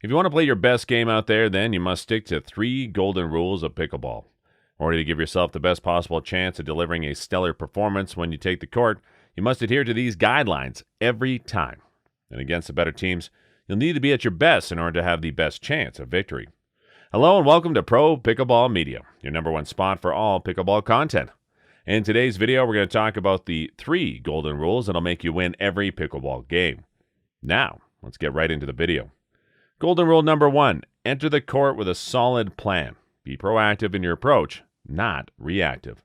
If you want to play your best game out there, then you must stick to 3 golden rules of pickleball. In order to give yourself the best possible chance of delivering a stellar performance when you take the court, you must adhere to these guidelines every time. And against the better teams, you'll need to be at your best in order to have the best chance of victory. Hello and welcome to Pro Pickleball Media, your #1 spot for all pickleball content. In today's video, we're going to talk about the 3 golden rules that'll make you win every pickleball game. Now, let's get right into the video. Golden rule number 1, enter the court with a solid plan. Be proactive in your approach, not reactive.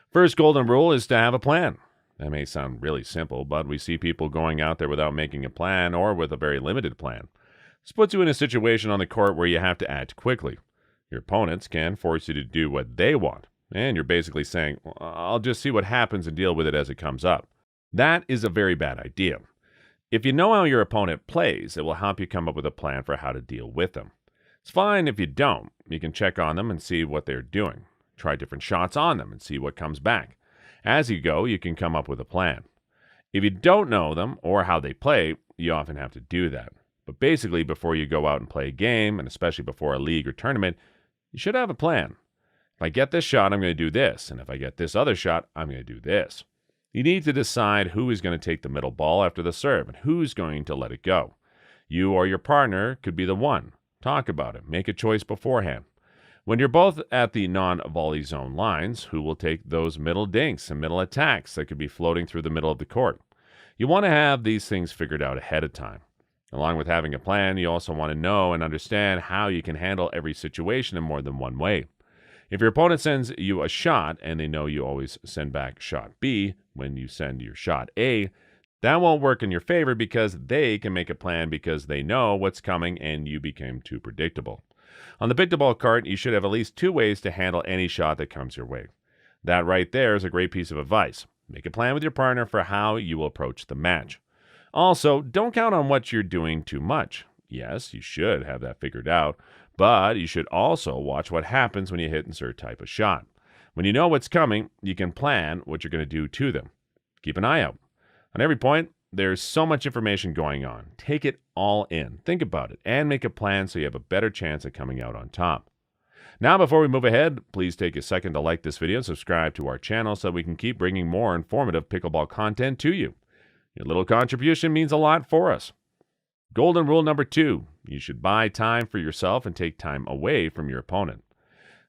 First golden rule is to have a plan. That may sound really simple, but we see people going out there without making a plan or with a very limited plan. This puts you in a situation on the court where you have to act quickly. Your opponents can force you to do what they want, and you're basically saying, I'll just see what happens and deal with it as it comes up. That is a very bad idea. If you know how your opponent plays, it will help you come up with a plan for how to deal with them. It's fine if you don't. You can check on them and see what they're doing. Try different shots on them and see what comes back. As you go, you can come up with a plan. If you don't know them or how they play, you often have to do that. But basically, before you go out and play a game, and especially before a league or tournament, you should have a plan. If I get this shot, I'm going to do this. And if I get this other shot, I'm going to do this. You need to decide who is going to take the middle ball after the serve and who's going to let it go. You or your partner could be the one. Talk about it. Make a choice beforehand. When you're both at the non-volley zone lines, who will take those middle dinks and middle attacks that could be floating through the middle of the court? You want to have these things figured out ahead of time. Along with having a plan, you also want to know and understand how you can handle every situation in more than one way. If your opponent sends you a shot and they know you always send back shot B when you send your shot A, that won't work in your favor because they can make a plan because they know what's coming and you became too predictable. On the pickleball court, you should have at least 2 ways to handle any shot that comes your way. That right there is a great piece of advice. Make a plan with your partner for how you will approach the match. Also, don't count on what you're doing too much. Yes, you should have that figured out, but you should also watch what happens when you hit a certain type of shot. When you know what's coming, you can plan what you're going to do to them. Keep an eye out. On every point, there's so much information going on. Take it all in. Think about it and make a plan so you have a better chance of coming out on top. Now, before we move ahead, please take a second to like this video and subscribe to our channel so we can keep bringing more informative pickleball content to you. Your little contribution means a lot for us. Golden rule number 2, you should buy time for yourself and take time away from your opponent.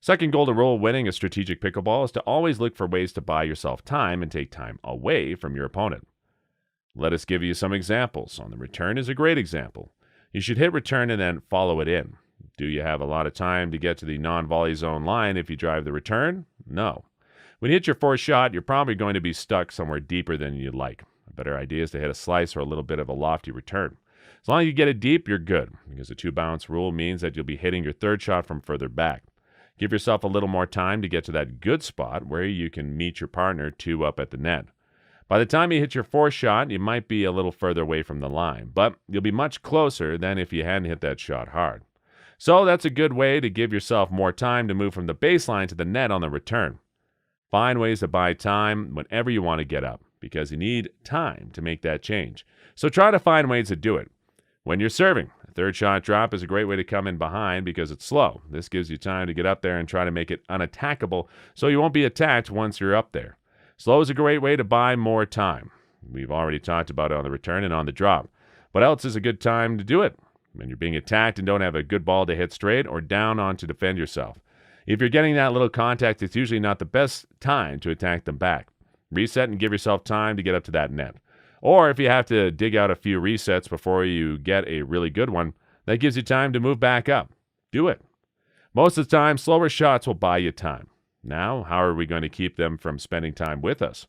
Second golden rule winning a strategic pickleball is to always look for ways to buy yourself time and take time away from your opponent. Let us give you some examples. On the return is a great example. You should hit return and then follow it in. Do you have a lot of time to get to the non-volley zone line if you drive the return? No. When you hit your fourth shot, you're probably going to be stuck somewhere deeper than you'd like. A better idea is to hit a slice or a little bit of a lofty return. As long as you get it deep, you're good, because the 2-bounce rule means that you'll be hitting your third shot from further back. Give yourself a little more time to get to that good spot where you can meet your partner 2 up at the net. By the time you hit your fourth shot, you might be a little further away from the line, but you'll be much closer than if you hadn't hit that shot hard. So that's a good way to give yourself more time to move from the baseline to the net on the return. Find ways to buy time whenever you want to get up, because you need time to make that change. So try to find ways to do it. When you're serving, a third shot drop is a great way to come in behind because it's slow. This gives you time to get up there and try to make it unattackable so you won't be attacked once you're up there. Slow is a great way to buy more time. We've already talked about it on the return and on the drop. What else is a good time to do it? When you're being attacked and don't have a good ball to hit straight or down on to defend yourself. If you're getting that little contact, it's usually not the best time to attack them back. Reset and give yourself time to get up to that net. Or if you have to dig out a few resets before you get a really good one, that gives you time to move back up. Do it. Most of the time, slower shots will buy you time. Now, how are we going to keep them from spending time with us?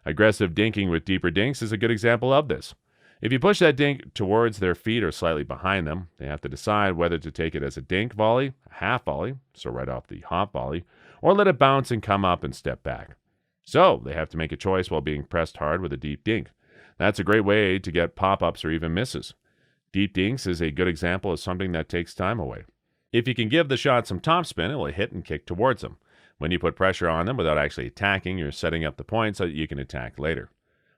Aggressive dinking with deeper dinks is a good example of this. If you push that dink towards their feet or slightly behind them, they have to decide whether to take it as a dink volley, a half volley, so right off the hop volley, or let it bounce and come up and step back. So they have to make a choice while being pressed hard with a deep dink. That's a great way to get pop-ups or even misses. Deep dinks is a good example of something that takes time away. If you can give the shot some topspin, it will hit and kick towards them. When you put pressure on them without actually attacking, you're setting up the point so that you can attack later.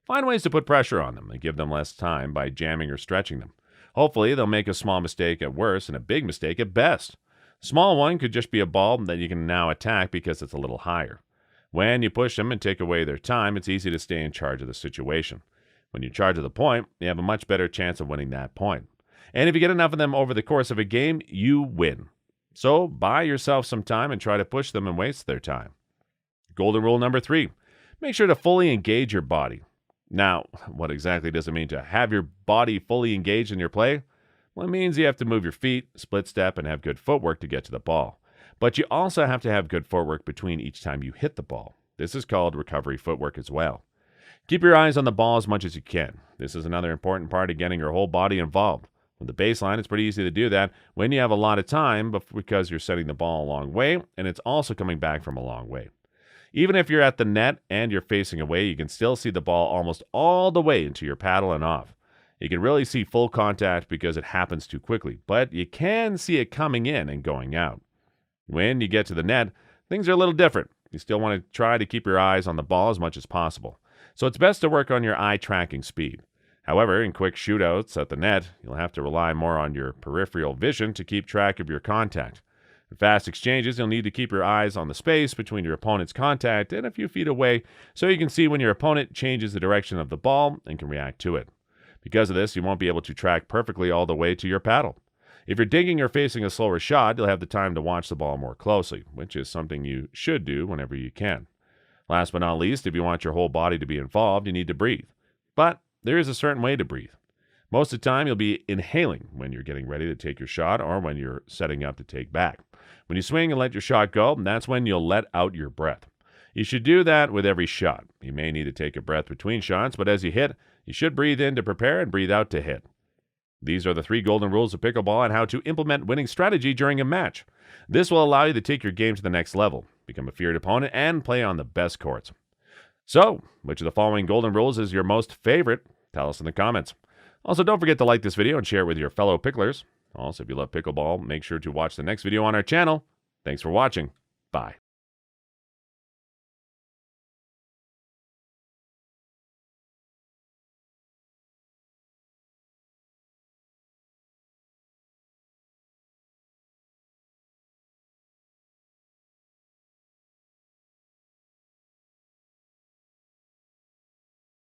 Find ways to put pressure on them and give them less time by jamming or stretching them. Hopefully, they'll make a small mistake at worst and a big mistake at best. A small one could just be a ball that you can now attack because it's a little higher. When you push them and take away their time, it's easy to stay in charge of the situation. When you charge at the point, you have a much better chance of winning that point. And if you get enough of them over the course of a game, you win. So buy yourself some time and try to push them and waste their time. Golden rule number 3, make sure to fully engage your body. Now, what exactly does it mean to have your body fully engaged in your play? Well, it means you have to move your feet, split step, and have good footwork to get to the ball. But you also have to have good footwork between each time you hit the ball. This is called recovery footwork as well. Keep your eyes on the ball as much as you can. This is another important part of getting your whole body involved. With the baseline, it's pretty easy to do that when you have a lot of time because you're setting the ball a long way, and it's also coming back from a long way. Even if you're at the net and you're facing away, you can still see the ball almost all the way into your paddle and off. You can really see full contact because it happens too quickly, but you can see it coming in and going out. When you get to the net, things are a little different. You still want to try to keep your eyes on the ball as much as possible. So it's best to work on your eye tracking speed. However, in quick shootouts at the net, you'll have to rely more on your peripheral vision to keep track of your contact. In fast exchanges, you'll need to keep your eyes on the space between your opponent's contact and a few feet away so you can see when your opponent changes the direction of the ball and can react to it. Because of this, you won't be able to track perfectly all the way to your paddle. If you're digging or facing a slower shot, you'll have the time to watch the ball more closely, which is something you should do whenever you can. Last but not least, if you want your whole body to be involved, you need to breathe. But there is a certain way to breathe. Most of the time, you'll be inhaling when you're getting ready to take your shot or when you're setting up to take back. When you swing and let your shot go, that's when you'll let out your breath. You should do that with every shot. You may need to take a breath between shots, but as you hit, you should breathe in to prepare and breathe out to hit. These are the 3 golden rules of pickleball and how to implement winning strategy during a match. This will allow you to take your game to the next level, become a feared opponent, and play on the best courts. So, which of the following golden rules is your most favorite? Tell us in the comments. Also, don't forget to like this video and share it with your fellow picklers. Also, if you love pickleball, make sure to watch the next video on our channel. Thanks for watching. Bye.